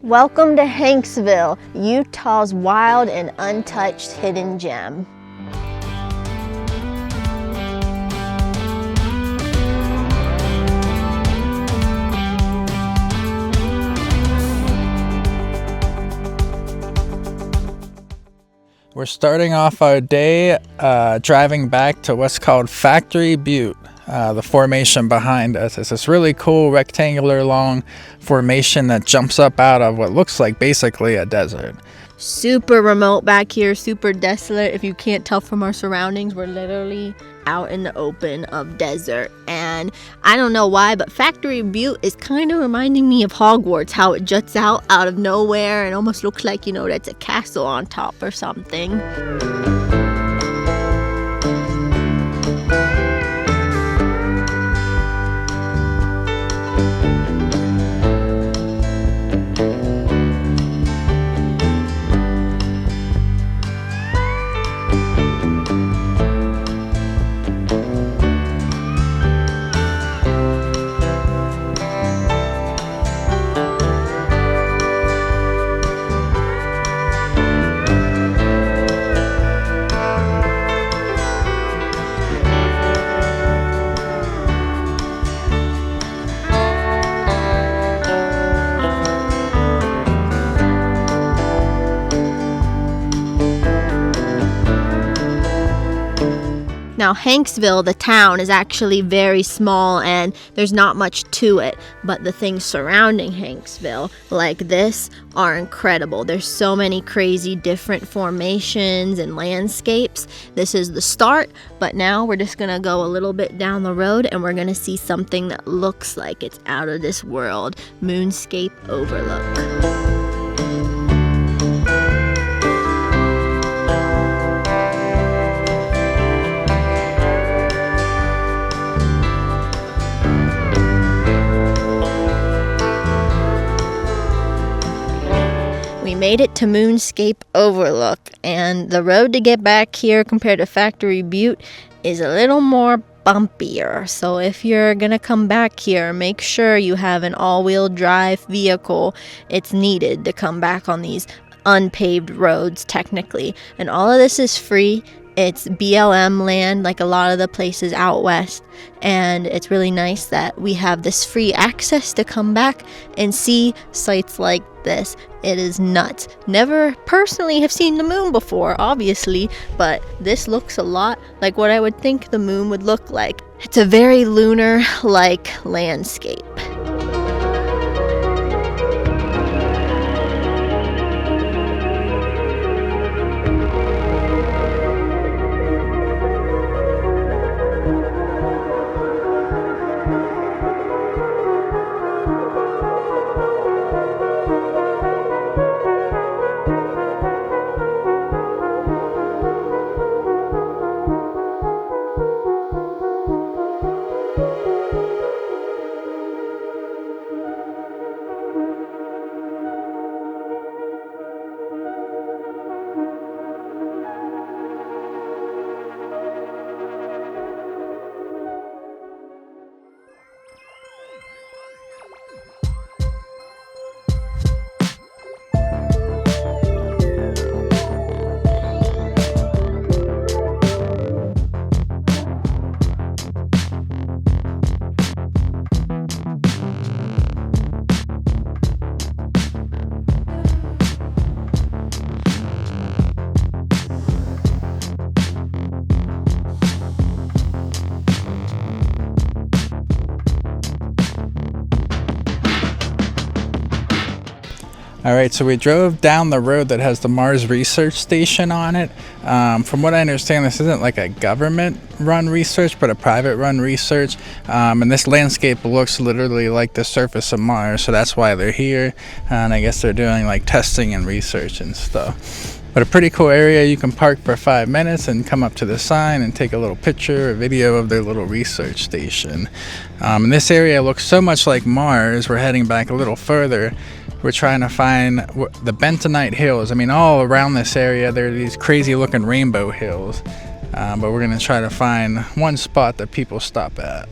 Welcome to Hanksville, Utah's wild and untouched hidden gem. We're starting off our day driving back to what's called Factory Butte. The formation behind us is this really cool rectangular long formation that jumps up out of what looks like basically a desert. Super remote back here, super desolate. If you can't tell from our surroundings, we're literally out in the open of desert. And I don't know why, but Factory Butte is kind of reminding me of Hogwarts, how it juts out of nowhere and almost looks like, you know, that's a castle on top or something. Now, Hanksville, the town, is actually very small and there's not much to it, but the things surrounding Hanksville, like this, are incredible. There's so many crazy different formations and landscapes. This is the start, but now we're just gonna go a little bit down the road and we're gonna see something that looks like it's out of this world. Moonscape Overlook. We made it to Moonscape Overlook, and the road to get back here compared to Factory Butte is a little more bumpier. So if you're gonna come back here, make sure you have an all-wheel drive vehicle. It's needed to come back on these unpaved roads technically, and all of this is free. It's BLM land, like a lot of the places out west, and it's really nice that we have this free access to come back and see sites like this. It is nuts. Never personally have seen the moon before, obviously, but this looks a lot like what I would think the moon would look like. It's a very lunar-like landscape. Alright, so we drove down the road that has the Mars Research Station on it. From what I understand, this isn't like a government-run research, but a private-run research. And this landscape looks literally like the surface of Mars, so that's why they're here. And I guess they're doing like testing and research and stuff. But a pretty cool area. You can park for 5 minutes and come up to the sign and take a little picture or video of their little research station. And this area looks so much like Mars. We're heading back a little further. We're trying to find the Bentonite Hills. I mean, all around this area, there are these crazy looking rainbow hills. But we're going to try to find one spot that people stop at.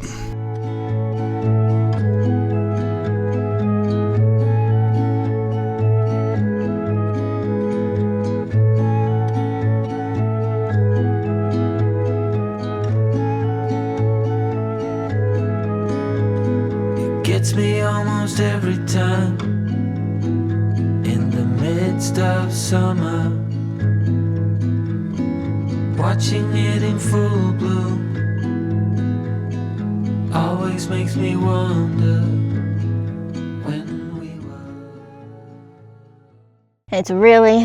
every time in the midst of summer, watching it in full bloom always makes me wonder when we were.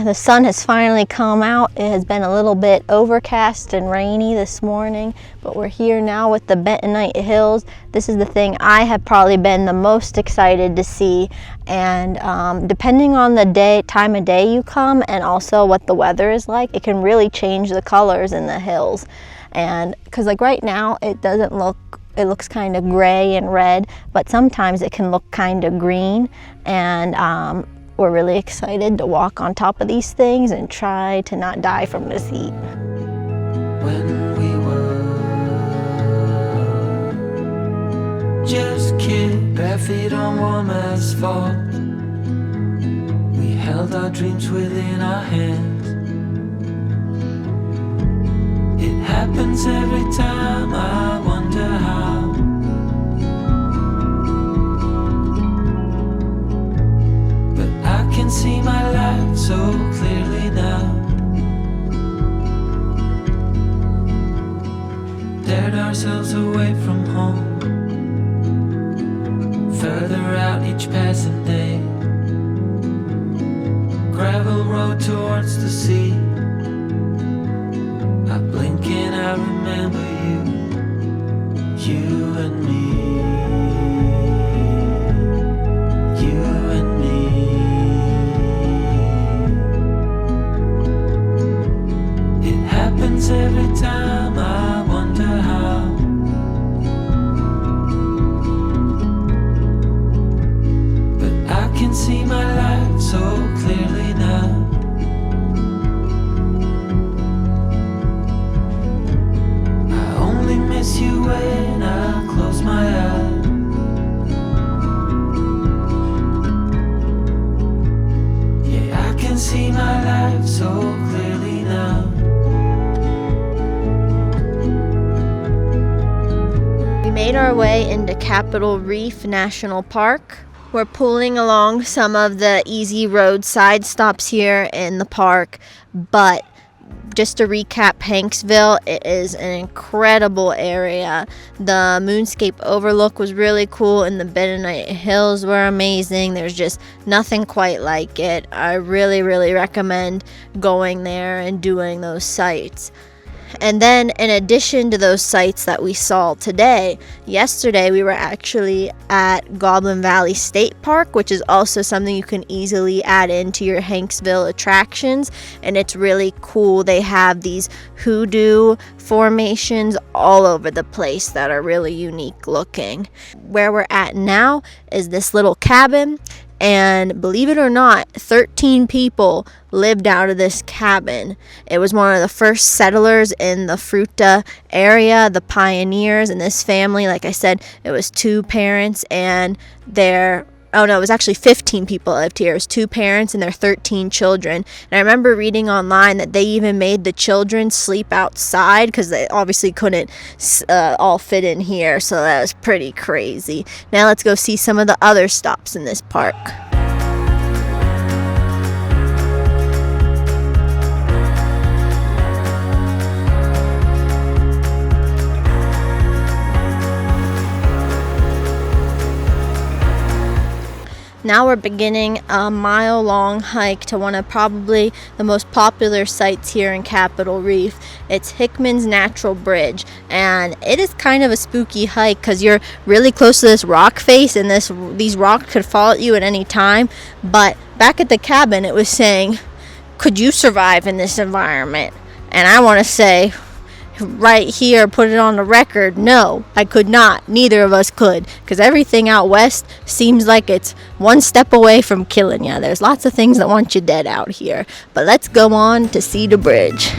The sun has finally come out. It has been a little bit overcast and rainy this morning, but we're here now with the Bentonite Hills. This is the thing I have probably been the most excited to see, and depending on the time of day you come and also what the weather is like, it can really change the colors in the hills. And because like right now it looks kind of gray and red, but sometimes it can look kind of green, and we're really excited to walk on top of these things and try to not die from this heat. When we were just kids, bare feet on warm asphalt, we held our dreams within our hands. It happens every time, I wonder how. But I can see my life so clearly now. Dared ourselves away from home, further out each passing day. Gravel road towards the sea, I blink and I remember you and me, you and me. It happens every time, I wonder how. But I can see my life so clearly now. Miss you when I close my eyes. Yeah, I can see my life so clearly now. We made our way into Capitol Reef National Park. We're pulling along some of the easy roadside stops here in the park, but just to recap Hanksville, it is an incredible area. The Moonscape Overlook was really cool, and the Bentonite Hills were amazing. There's just nothing quite like it. I really, really recommend going there and doing those sites. And then in addition to those sites that we saw today, yesterday we were actually at Goblin Valley State Park, which is also something you can easily add into your Hanksville attractions, and it's really cool. They have these hoodoo formations all over the place that are really unique looking. Where we're at now is this little cabin, and believe it or not, 13 people lived out of this cabin. It was one of the first settlers in the Fruita area, the pioneers. And this family, like I said, it was 2 parents and it was actually 15 people lived here. It was 2 parents and their 13 children. And I remember reading online that they even made the children sleep outside because they obviously couldn't all fit in here. So that was pretty crazy. Now let's go see some of the other stops in this park. Now we're beginning a mile-long hike to one of probably the most popular sites here in Capitol Reef. It's Hickman's Natural Bridge, and it is kind of a spooky hike because you're really close to this rock face, and these rocks could fall at you at any time. But back at the cabin, it was saying, could you survive in this environment? And I want to say, right here, put it on the record, no, I could not. Neither of us could, because everything out west seems like it's one step away from killing you. There's lots of things that want you dead out here. But let's go on to see the bridge.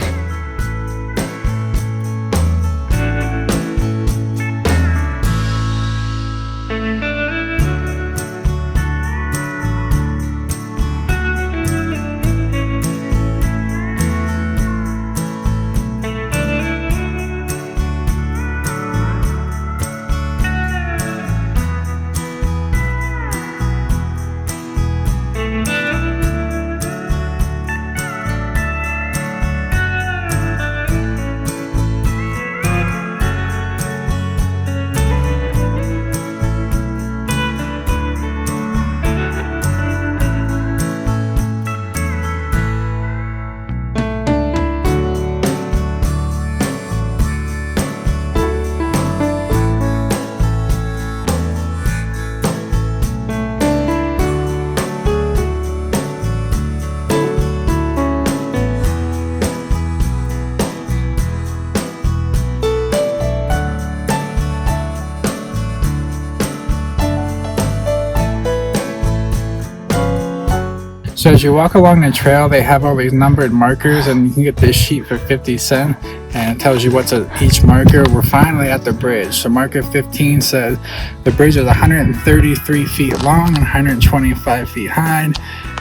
So as you walk along the trail, they have all these numbered markers, and you can get this sheet for 50 cents, and it tells you what's at each marker. We're finally at the bridge. So marker 15 says the bridge is 133 feet long and 125 feet high,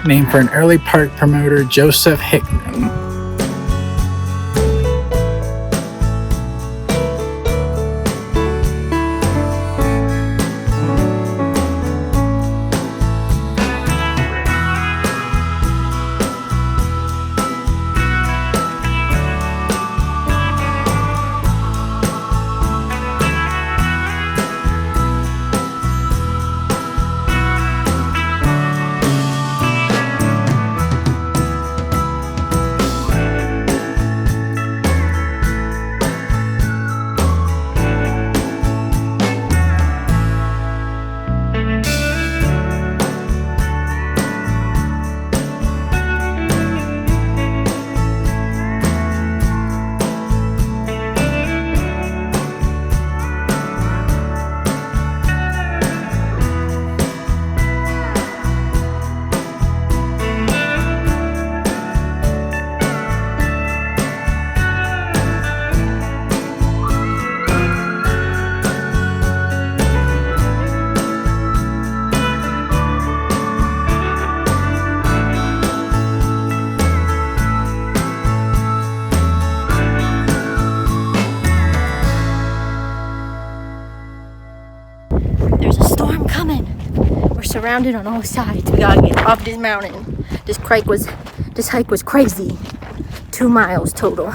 named for an early park promoter, Joseph Hickman. There's a storm coming. We're surrounded on all sides. We gotta get off this mountain. This hike was crazy. 2 miles total.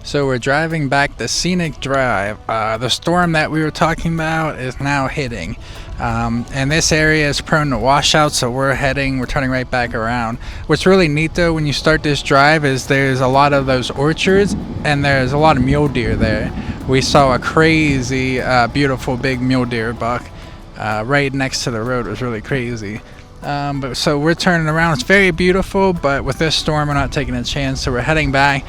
So we're driving back the Scenic Drive. The storm that we were talking about is now hitting. And this area is prone to washouts, so we're turning right back around. What's really neat though when you start this drive is there's a lot of those orchards and there's a lot of mule deer there. We saw a crazy, beautiful big mule deer buck right next to the road. It was really crazy. But so we're turning around. It's very beautiful, but with this storm we're not taking a chance, so we're heading back.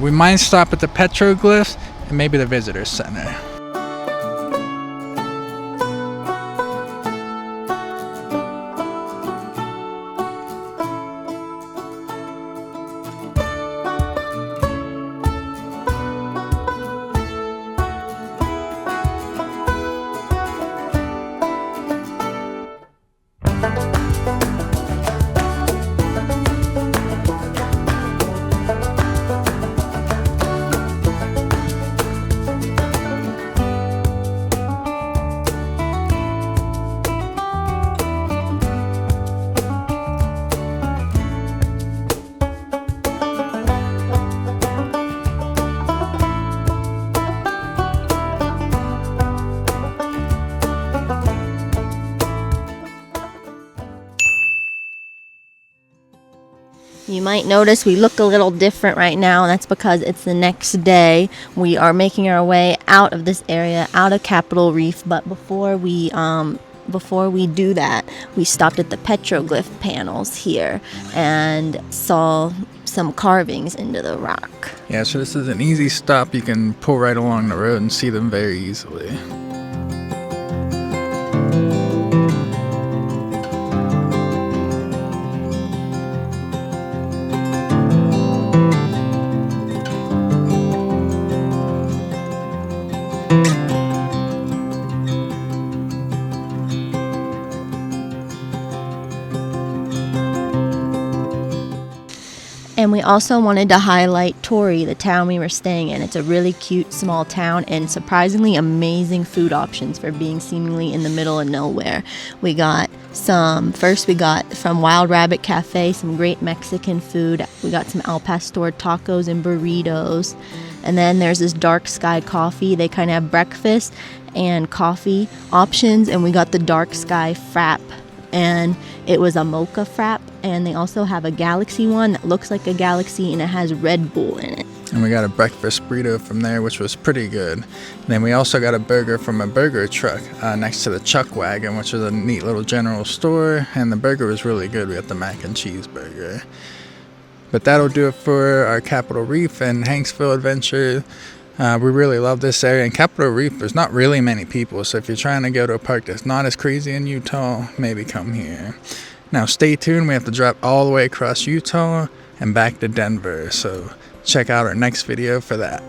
We might stop at the Petroglyphs and maybe the visitor center. You might notice we look a little different right now, and that's because it's the next day. We are making our way out of this area, out of Capitol Reef, but before we do that, we stopped at the petroglyph panels here and saw some carvings into the rock. Yeah, so this is an easy stop. You can pull right along the road and see them very easily. And we also wanted to highlight Torrey, the town we were staying in. It's a really cute small town and surprisingly amazing food options for being seemingly in the middle of nowhere. We got from Wild Rabbit Cafe some great Mexican food. We got some al pastor tacos and burritos. And then there's this Dark Sky Coffee. They kind of have breakfast and coffee options, and we got the Dark Sky Frap, and it was a mocha frap. And they also have a galaxy one that looks like a galaxy, and it has Red Bull in it. And we got a breakfast burrito from there, which was pretty good. And then we also got a burger from a burger truck next to the Chuck Wagon, which is a neat little general store. And the burger was really good. We got the mac and cheese burger. But that'll do it for our Capitol Reef and Hanksville adventure. We really love this area. In Capitol Reef, there's not really many people. So if you're trying to go to a park that's not as crazy in Utah, maybe come here. Now stay tuned. We have to drive all the way across Utah and back to Denver. So check out our next video for that.